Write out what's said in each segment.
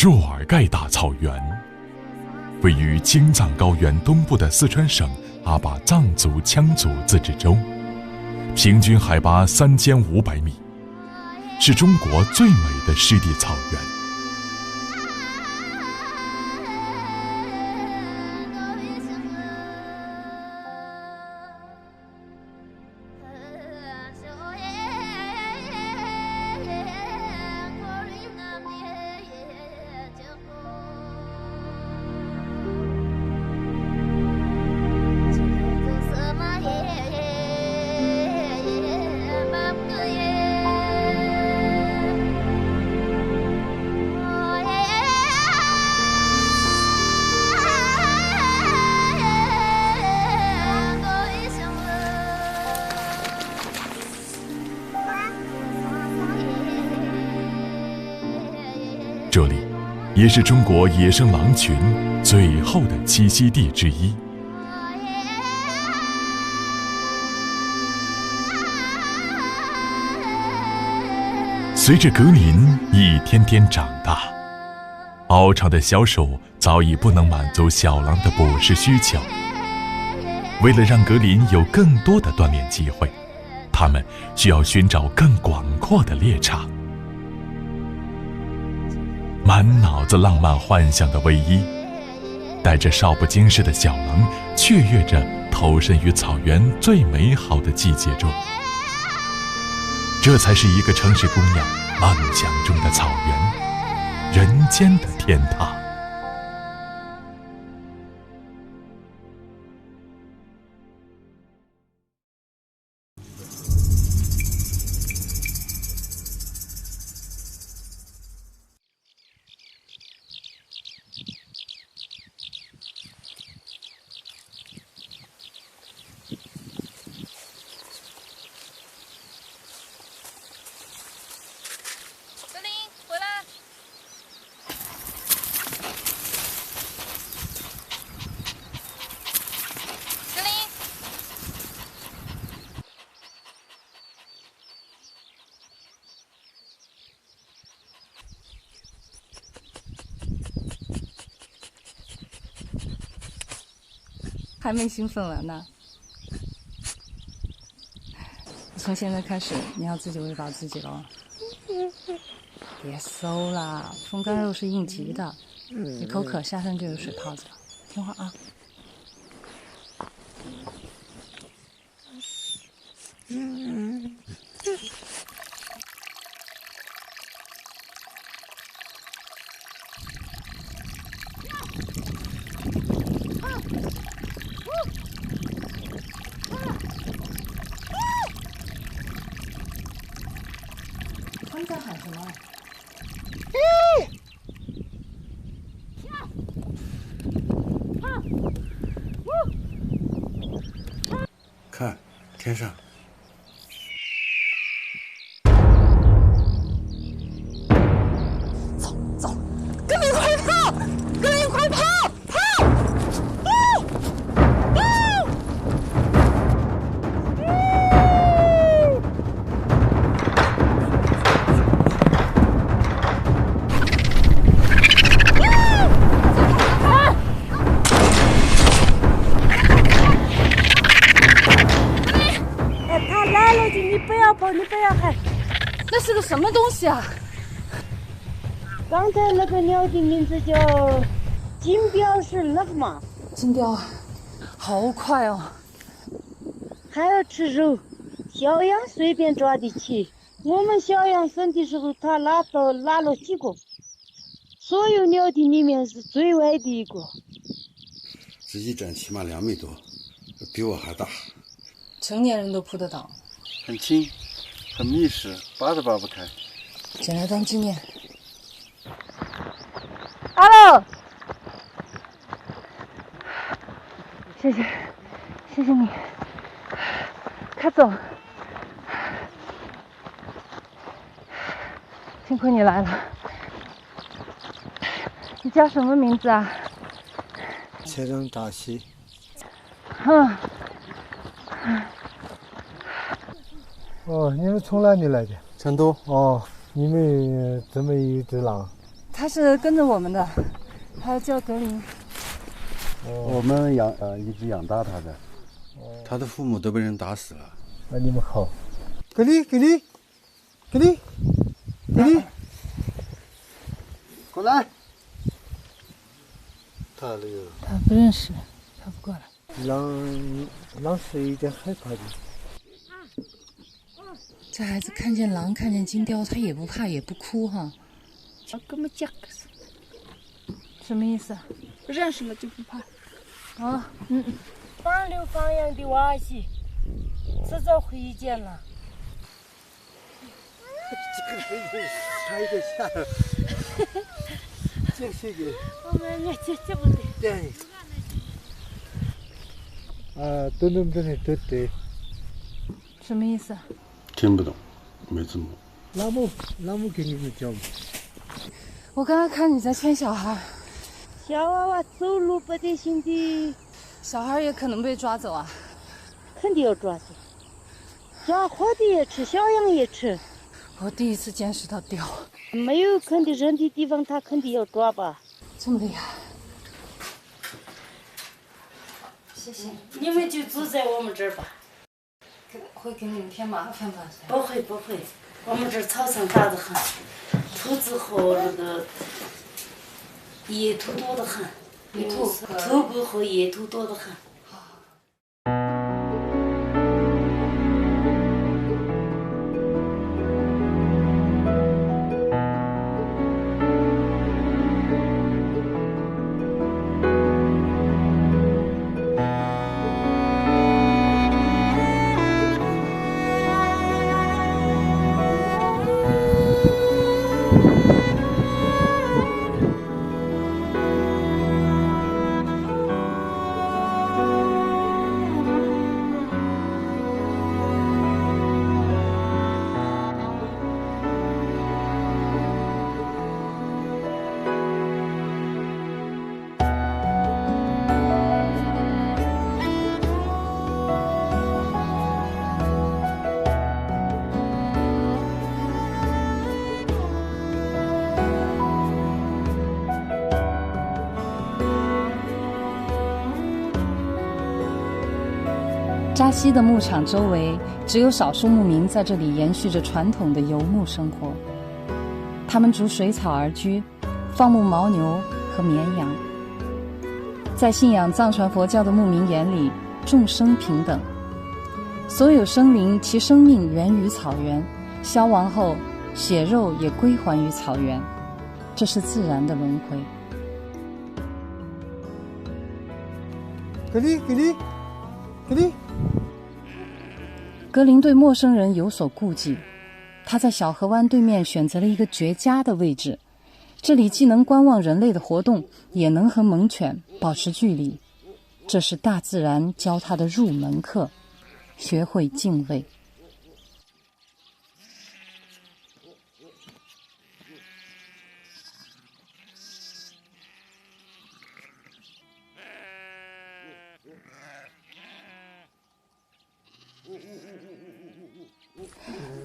若尔盖大草原，位于青藏高原东部的四川省阿坝藏族羌族自治州，平均海拔3500米，是中国最美的湿地草原。这里也是中国野生狼群最后的栖息地之一。随着格林一天天长大，凹长的小手早已不能满足小狼的捕食需求。为了让格林有更多的锻炼机会，他们需要寻找更广阔的猎场。满脑子浪漫幻想的卫一，带着少不经事的小狼，雀跃着投身于草原最美好的季节中。这才是一个城市姑娘梦想中的草原，人间的天堂。还没兴奋完呢。从现在开始，你要自己喂饱自己了。别搜啦，风干肉是应急的。你口渴，下山就有水泡子了。听话啊。他们在喊什么？看，天上。走，跟你快跑！跟你快跑！你不要喊！那是个什么东西啊？刚才那个鸟的名字叫金标，是那个嘛？金雕，好快哦！还要吃肉，小羊随便抓得起。我们小羊生的时候，它拉了几个，所有鸟的里面是最矮的一个。这一站起码2米多，比我还大。成年人都扑得倒。很轻，很密实，拔都拔不开。捡来当纪念。Hello， 谢谢你，快走，幸亏你来了。你叫什么名字啊？切成大西。哦，你们从哪里来的？成都。哦，你们这么一只狼，它是跟着我们的，它叫格林。我们一直养大它的，它的父母都被人打死了。那你们好，格林，过来。他那个它不认识，它不过来。狼是有点害怕的。这孩子看见狼、看见金雕，他也不怕，也不哭哈。跟我们讲个什么意思啊？认识了就不怕。啊，放流放养的娃些，迟早回见了。差一点下了，这个我们也这不对。对。都能对。什么意思啊？听不懂，没字幕。那么给你们讲。我刚刚看你在牵小孩，小娃娃走路不得行的，小孩也可能被抓走啊。肯定要抓走。抓活的也吃，小羊也吃。我第一次见识到雕，没有肯定人的地方，他肯定要抓吧。这么厉害。谢谢。你们就住在我们这儿吧。会给你们添麻烦吧？不会，我们这儿草场大得很，兔子和那个野兔多得很，兔狗和野兔多得很。扎西的牧场周围只有少数牧民在这里延续着传统的游牧生活，他们逐水草而居，放牧牦牛和绵羊。在信仰藏传佛教的牧民眼里，众生平等，所有生灵其生命源于草原，消亡后血肉也归还于草原，这是自然的轮回。格林。格林对陌生人有所顾忌，他在小河湾对面选择了一个绝佳的位置，这里既能观望人类的活动，也能和猛犬保持距离。这是大自然教他的入门课，学会敬畏。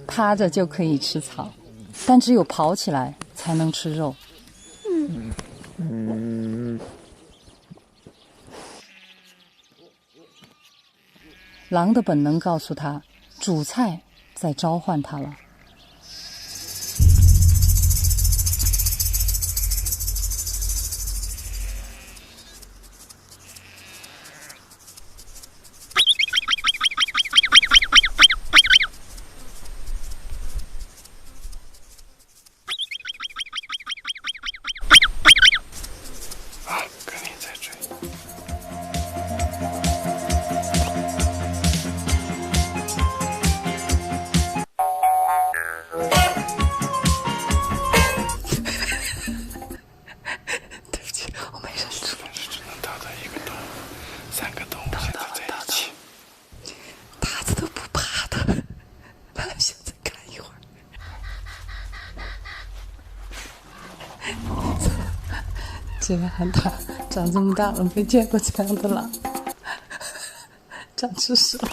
趴着就可以吃草，但只有跑起来才能吃肉。狼的本能告诉他，主菜在召唤他了。这个喊他长这么大了没见过这样的狼，长知识了。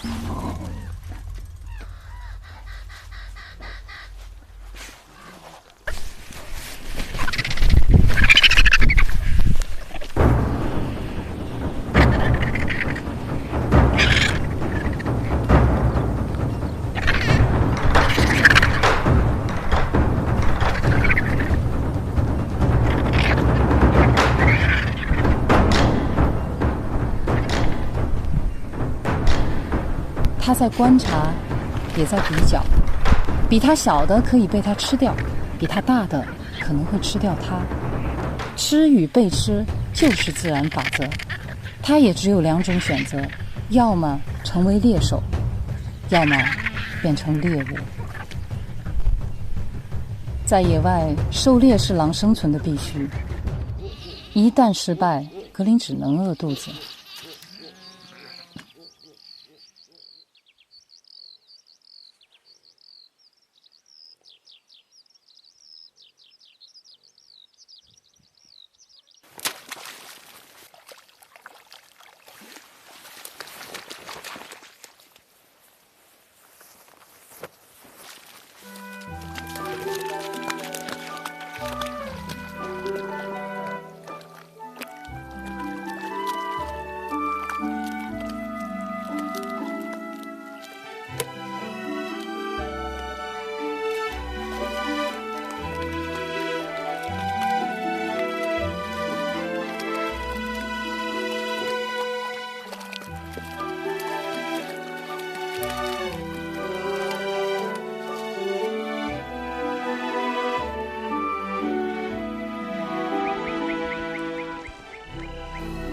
在观察，也在比较。比它小的可以被它吃掉，比它大的可能会吃掉它。吃与被吃就是自然法则，它也只有2种选择，要么成为猎手，要么变成猎物。在野外，狩猎是狼生存的必须。一旦失败，格林只能饿肚子。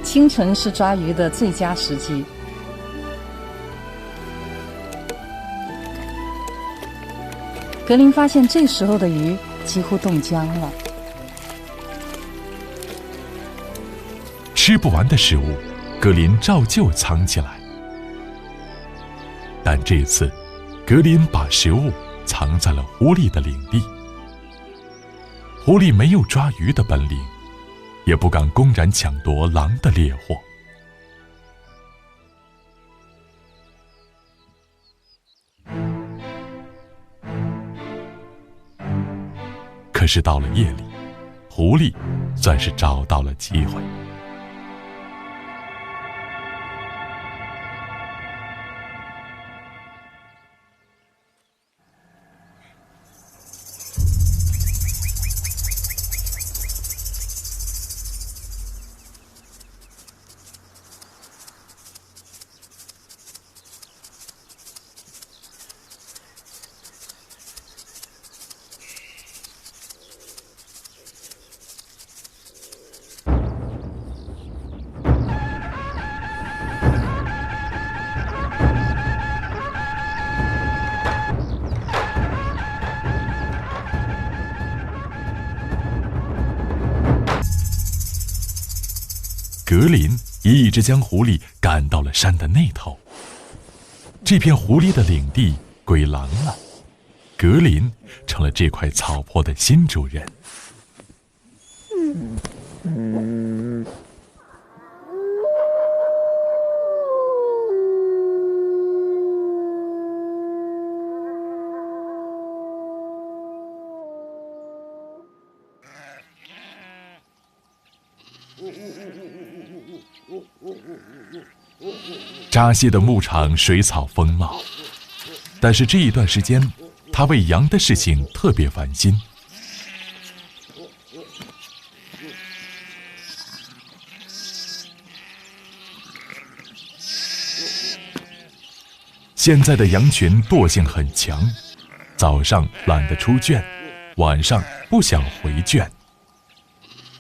清晨是抓鱼的最佳时机。格林发现这时候的鱼几乎冻僵了。吃不完的食物，格林照旧藏起来。但这次，格林把食物藏在了狐狸的领地。狐狸没有抓鱼的本领，也不敢公然抢夺狼的猎获。可是到了夜里，狐狸算是找到了机会。格林一直将狐狸赶到了山的那头。这片狐狸的领地归狼了，格林成了这块草坡的新主人。扎西的牧场水草丰茂，但是这一段时间，他为羊的事情特别烦心。现在的羊群惰性很强，早上懒得出圈，晚上不想回圈。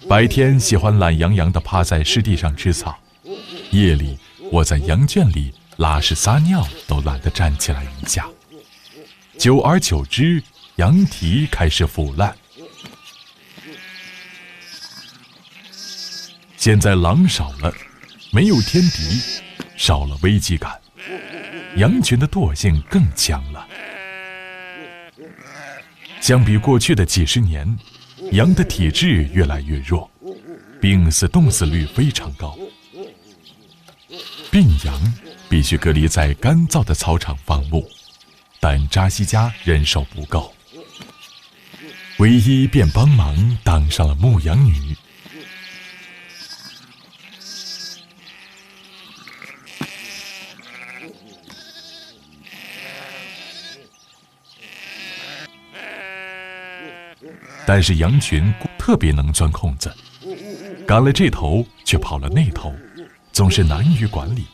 白天喜欢懒洋洋地趴在湿地上吃草，夜里窝在羊圈里拉屎撒尿都懒得站起来一下。久而久之，羊蹄开始腐烂。现在狼少了，没有天敌，少了危机感，羊群的惰性更强了。相比过去的几十年，羊的体质越来越弱，病死冻死率非常高。病羊必须隔离在干燥的草场放牧，但扎西家人手不够，唯一便帮忙当上了牧羊女。但是羊群特别能钻空子，赶了这头却跑了那头，总是难于管理。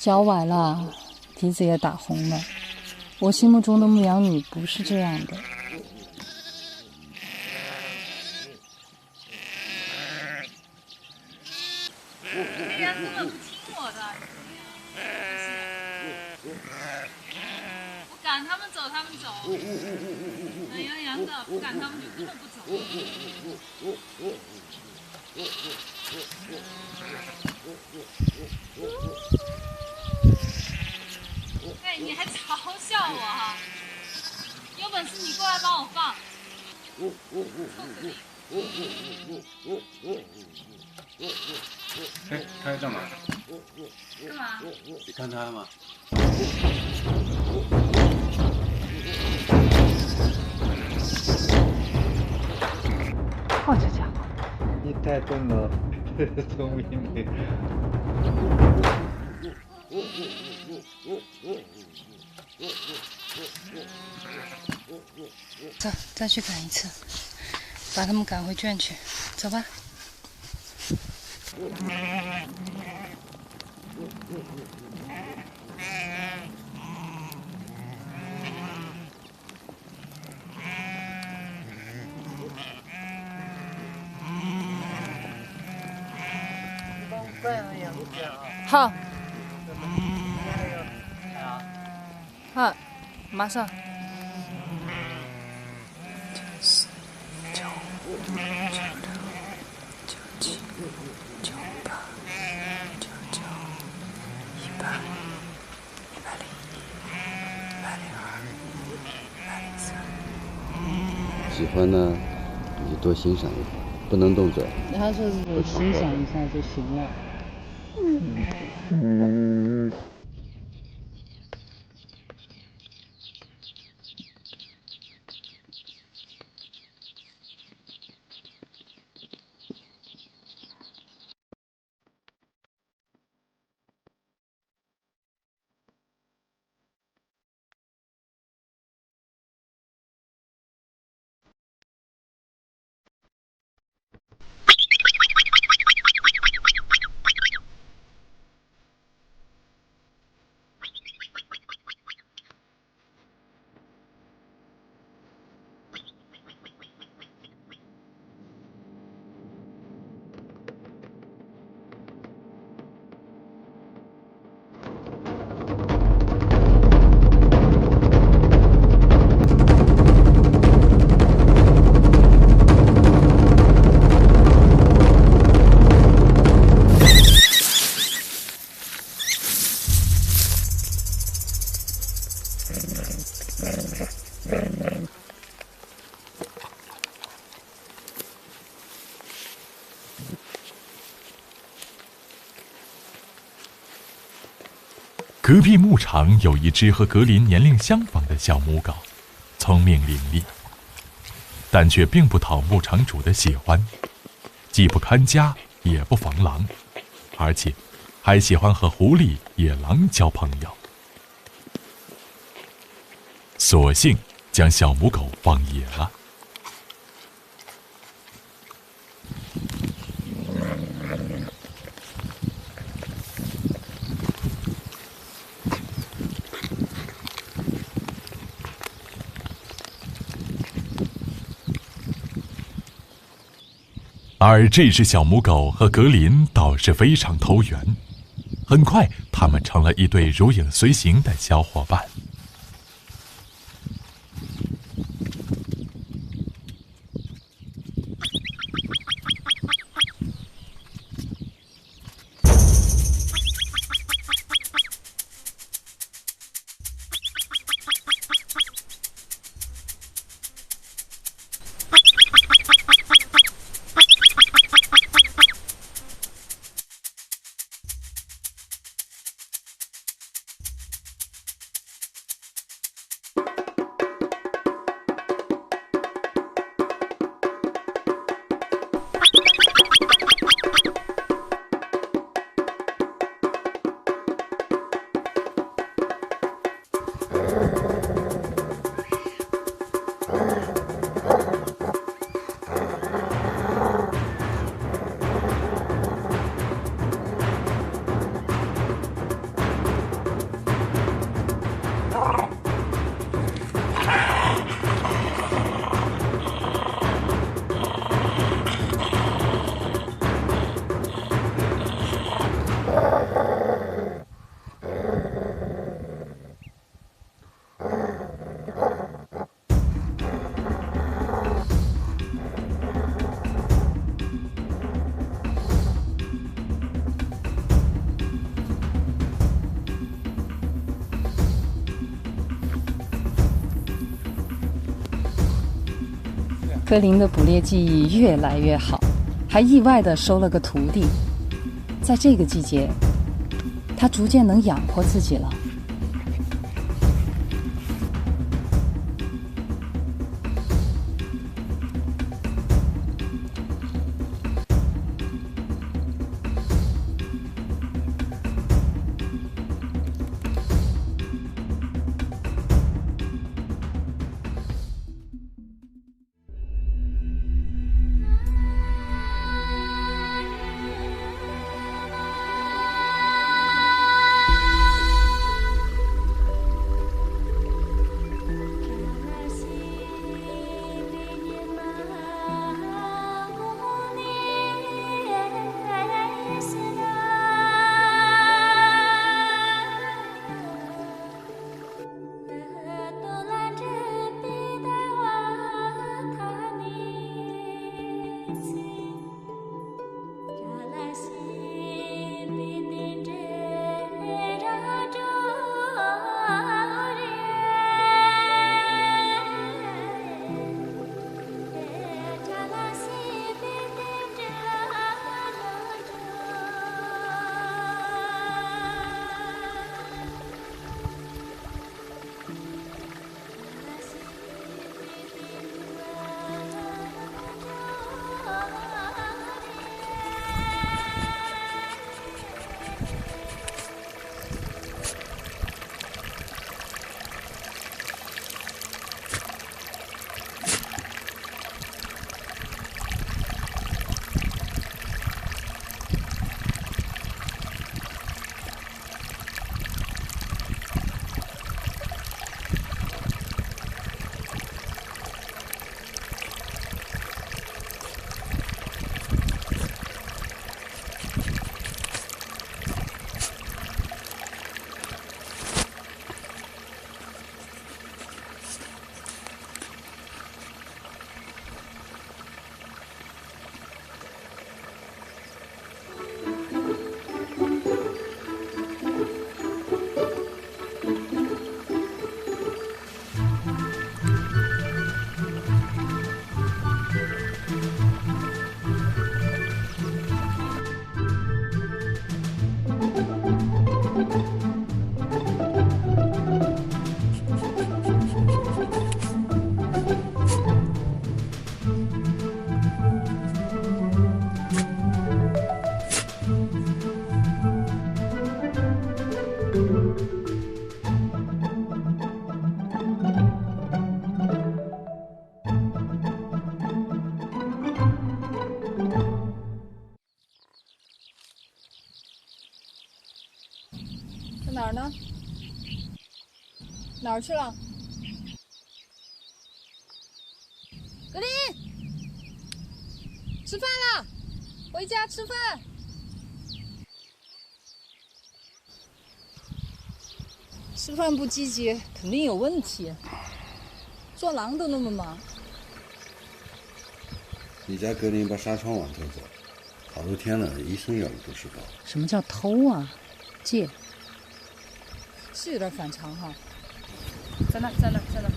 脚崴了，鼻子也打红了。我心目中的牧羊女不是这样的。这羊根本不听我的，我赶他们走，他们走；懒洋洋的，不赶他们就根本不走。哎，你还嘲笑我哈！有本事你过来帮我放。哎，他在干嘛？干嘛？你看他吗？好这家伙！你太笨了，聪明的。走，再去赶一次，把他们赶回圈去。走吧。好。好，马上。94、95、96、97、98、99、100、101、102、103。喜欢呢，你就多欣赏一会儿，不能动嘴。他说是欣赏一下就行了。隔壁牧场有一只和格林年龄相仿的小母狗，聪明伶俐，但却并不讨牧场主的喜欢，既不看家，也不防狼，而且还喜欢和狐狸、野狼交朋友，索性将小母狗放野了。而这只小母狗和格林倒是非常投缘，很快他们成了一对如影随形的小伙伴。菲林的捕猎技艺越来越好，还意外地收了个徒弟。在这个季节，他逐渐能养活自己了。哪儿呢？哪儿去了？格林，吃饭了，回家吃饭。吃饭不积极，肯定有问题。做狼都那么忙。你家格林把纱窗往偷走，好多天了，医生要的不知道。什么叫偷啊？借。是有点反常哈。在那，在那，在那。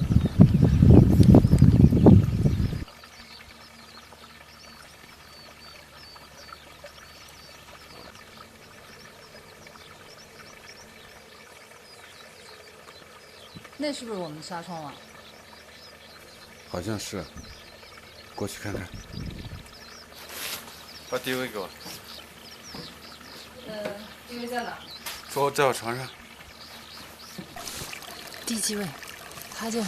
那是不是我们的纱窗网？好像是。过去看看。把地位给我。地位在哪？坐在我床上。第几位？他就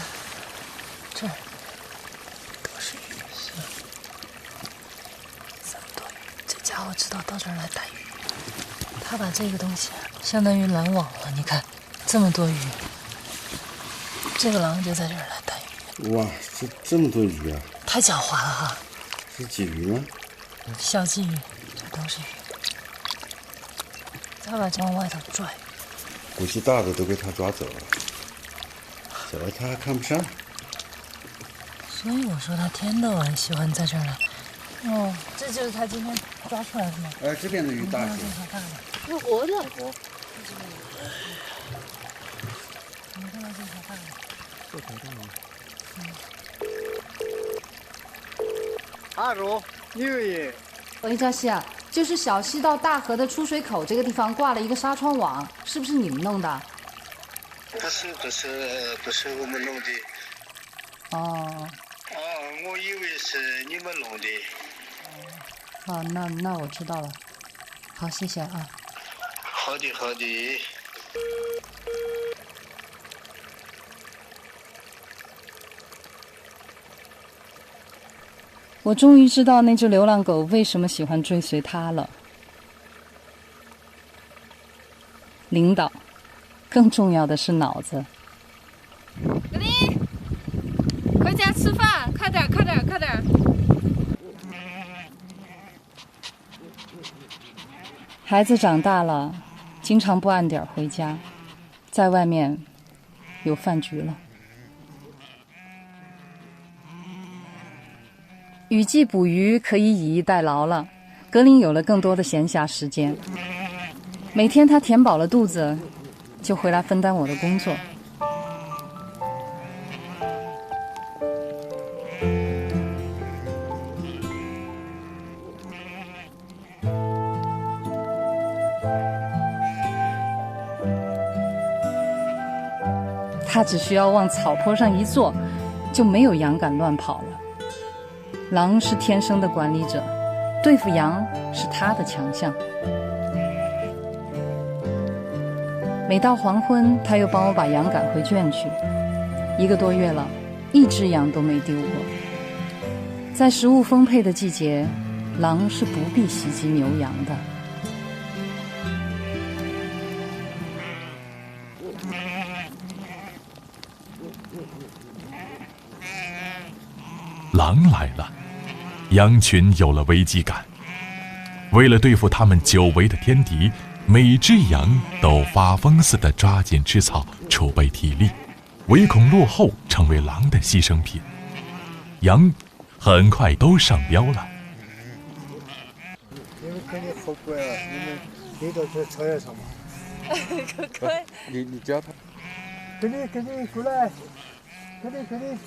这儿，都是鱼。是。这么多鱼，这家伙知道到这儿来逮鱼。他把这个东西相当于拦网了，你看，这么多鱼，这个狼就在这儿来逮鱼。哇，这么多鱼啊！太狡猾了哈！是鲫鱼吗？小鲫鱼，这都是鱼。他把这往外头拽。估计大的都被他抓走了。小的他还看不上，所以我说他天到晚喜欢在这儿来。哦，这就是他今天抓出来的吗？这边的鱼大些。是活的。你看到这条大的？这条大吗？ 하루 뉴이一家西啊，就是小溪到大河的出水口这个地方挂了一个纱窗网，是不是你们弄的？不是我们弄的。哦。我以为是你们弄的。好，那我知道了。好，谢谢啊。好的。我终于知道那只流浪狗为什么喜欢追随它了。领导，更重要的是脑子。格林，回家吃饭，快点！孩子长大了，经常不按点回家，在外面有饭局了。雨季捕鱼可以以逸待劳了，格林有了更多的闲暇时间。每天他填饱了肚子，就回来分担我的工作。他只需要往草坡上一坐，就没有羊敢乱跑了。狼是天生的管理者，对付羊是他的强项。每到黄昏，他又帮我把羊赶回圈去。1个多月了，一只羊都没丢过。在食物丰沛的季节，狼是不必袭击牛羊的。狼来了，羊群有了危机感。为了对付他们久违的天敌，每只羊都发疯似的抓紧吃草，储备体力，唯恐落后成为狼的牺牲品。羊很快都上标了。你们肯定好乖啊！你们飞到这草原上吗？可以。你教他。肯定出来，肯定。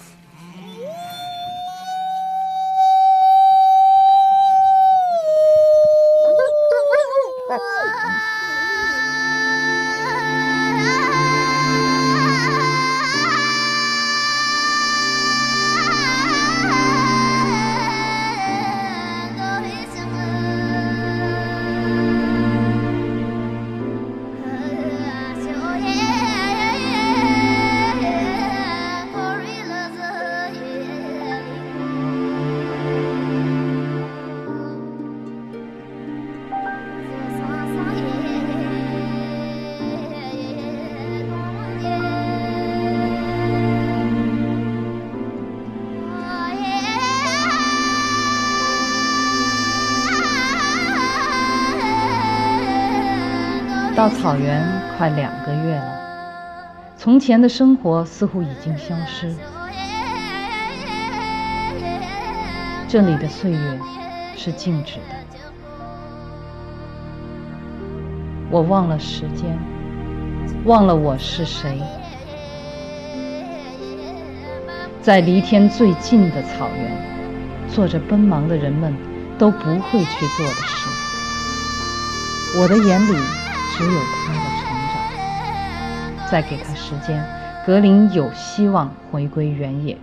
到草原快2个月了，从前的生活似乎已经消失。这里的岁月是静止的，我忘了时间，忘了我是谁。在离天最近的草原，做着奔忙的人们都不会去做的事。我的眼里只有他的成长，再给他时间，格林有希望回归原野。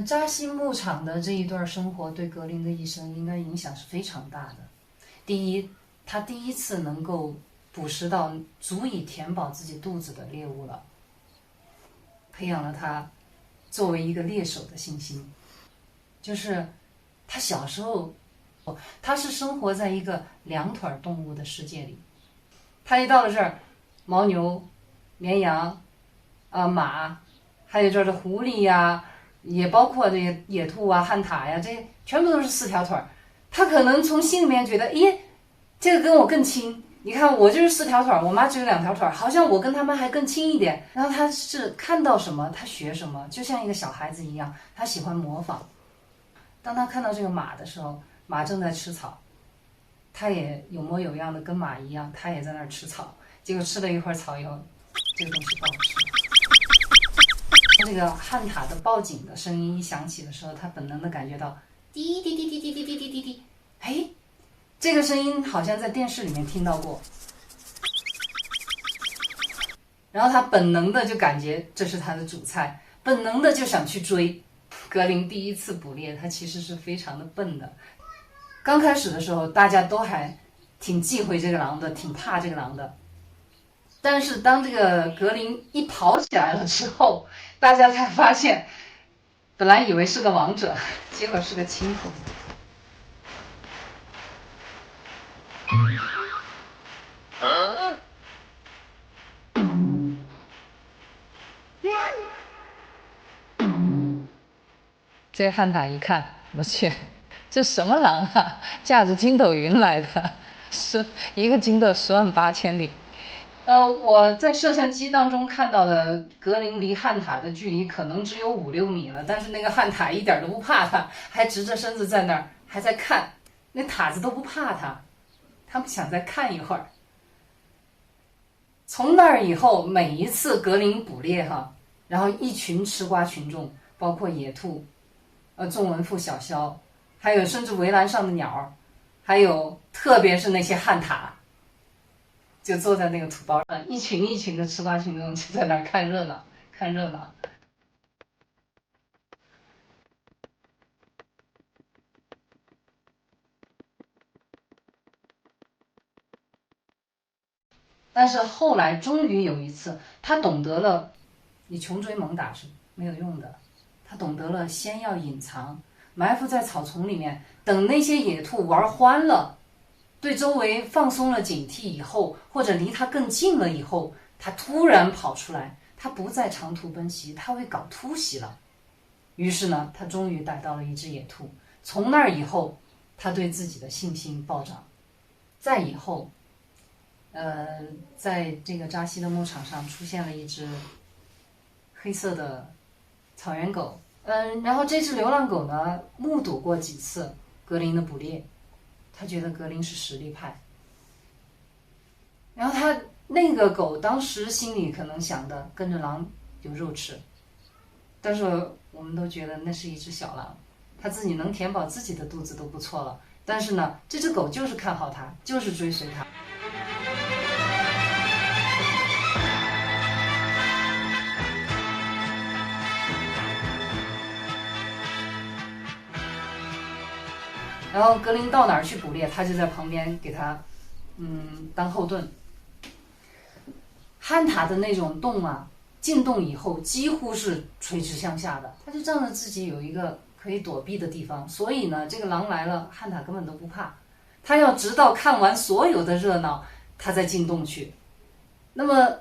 扎西牧场的这一段生活对格林的一生应该影响是非常大的。第一，他第一次能够捕食到足以填饱自己肚子的猎物了，培养了他作为一个猎手的信心。就是他小时候他是生活在一个2腿动物的世界里，他一到了这儿，牦牛、绵羊、马，还有这儿的狐狸呀，也包括这些野兔啊、旱獭呀，这全部都是4条腿。他可能从心里面觉得，咦，这个跟我更亲。你看我就是4条腿，我妈只有2条腿，好像我跟他们还更亲一点。然后他是看到什么他学什么，就像一个小孩子一样，他喜欢模仿。当他看到这个马的时候，马正在吃草，他也有模有样的跟马一样，他也在那儿吃草。结果吃了一会儿草以后，这个东西不好吃。这个旱獭的报警的声音一响起的时候，他本能的感觉到滴滴滴滴滴滴滴滴滴滴，哎，这个声音好像在电视里面听到过。然后他本能的就感觉这是他的主菜，本能的就想去追。格林第一次捕猎，他其实是非常的笨的。刚开始的时候，大家都还挺忌讳这个狼的，挺怕这个狼的。但是当这个格林一跑起来了之后，大家才发现，本来以为是个王者，结果是个青蜂。这旱獭一看，我去，这什么狼啊？驾着筋斗云来的，是一个筋斗108000里。我在摄像机当中看到的格林离旱獭的距离可能只有5-6米了，但是那个旱獭一点都不怕他，还直着身子在那儿，还在看，那獭子都不怕他，他们想再看一会儿。从那儿以后，每一次格林捕猎然后一群吃瓜群众，包括野兔。仲文富小枭，还有甚至围栏上的鸟，还有特别是那些旱獭，就坐在那个土包上，一群一群的吃瓜群众就在那儿看热闹，看热闹。但是后来终于有一次，他懂得了，你穷追猛打是没有用的。他懂得了先要隐藏，埋伏在草丛里面，等那些野兔玩欢了，对周围放松了警惕以后，或者离他更近了以后，他突然跑出来，他不再长途奔袭，他会搞突袭了。于是呢，他终于逮到了一只野兔。从那儿以后，他对自己的信心暴涨。再以后，在这个扎西的牧场上出现了一只黑色的草原狗。然后这只流浪狗呢，目睹过几次格林的捕猎，他觉得格林是实力派。然后他那个狗当时心里可能想的，跟着狼有肉吃，但是我们都觉得那是一只小狼，它自己能填饱自己的肚子都不错了。但是呢，这只狗就是看好它，就是追随它。然后格林到哪儿去捕猎，他就在旁边给他，当后盾。旱獭的那种洞啊，进洞以后几乎是垂直向下的，他就仗着自己有一个可以躲避的地方，所以呢，这个狼来了，旱獭根本都不怕。他要直到看完所有的热闹，他再进洞去。那么，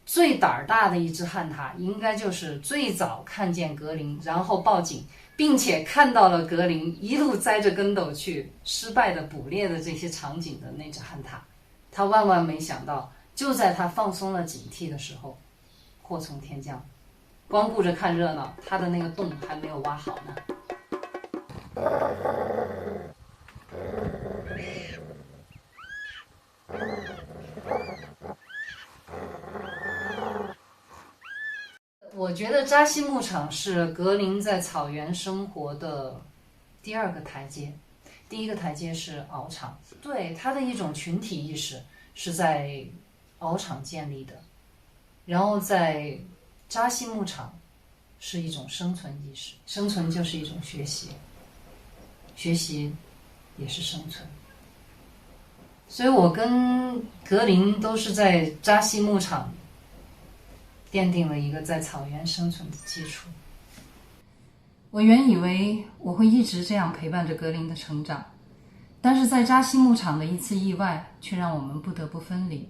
最胆儿大的一只旱獭，应该就是最早看见格林，然后报警。并且看到了格林一路栽着跟斗去失败的捕猎的这些场景的那只旱獭，他万万没想到，就在他放松了警惕的时候，祸从天降，光顾着看热闹，他的那个洞还没有挖好呢。我觉得扎西牧场是格林在草原生活的第2个台阶，第1个台阶是獒场，对他的一种群体意识是在獒场建立的，然后在扎西牧场是一种生存意识，生存就是一种学习，学习也是生存。所以我跟格林都是在扎西牧场奠定了一个在草原生存的基础。我原以为我会一直这样陪伴着格林的成长，但是在扎西牧场的一次意外却让我们不得不分离。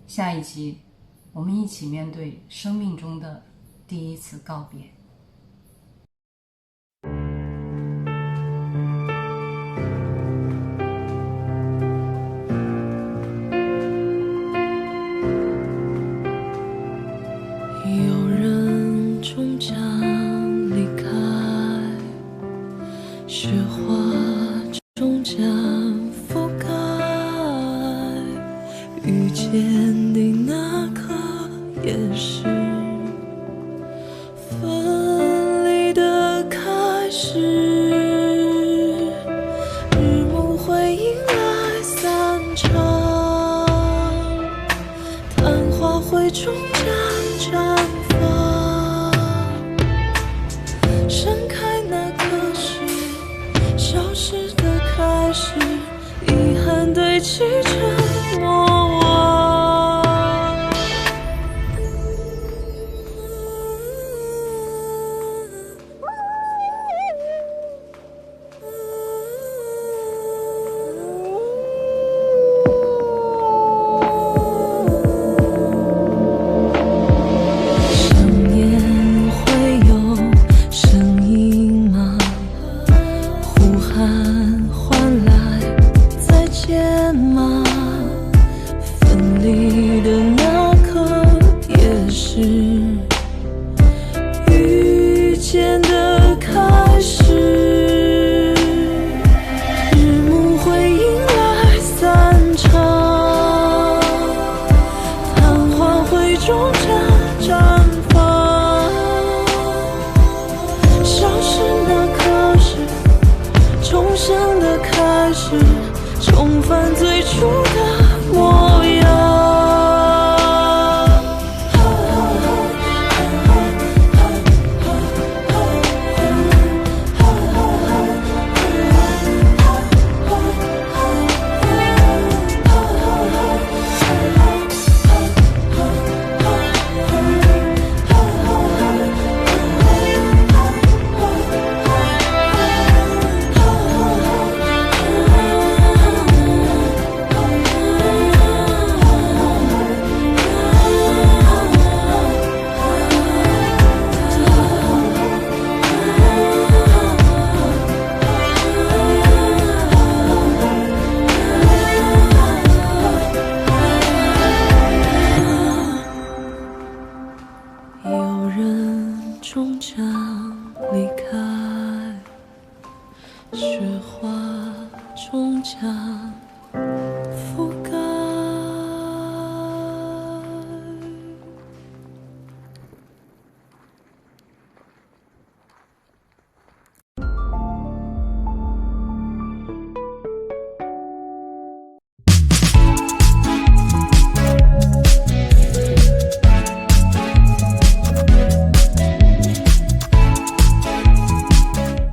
下一集我们一起面对生命中的第一次告别。有人终将离开，雪花终将覆盖，遇见的那刻也是绽绽放，盛开那刻是消失的开始，遗憾堆砌成莫忘。中间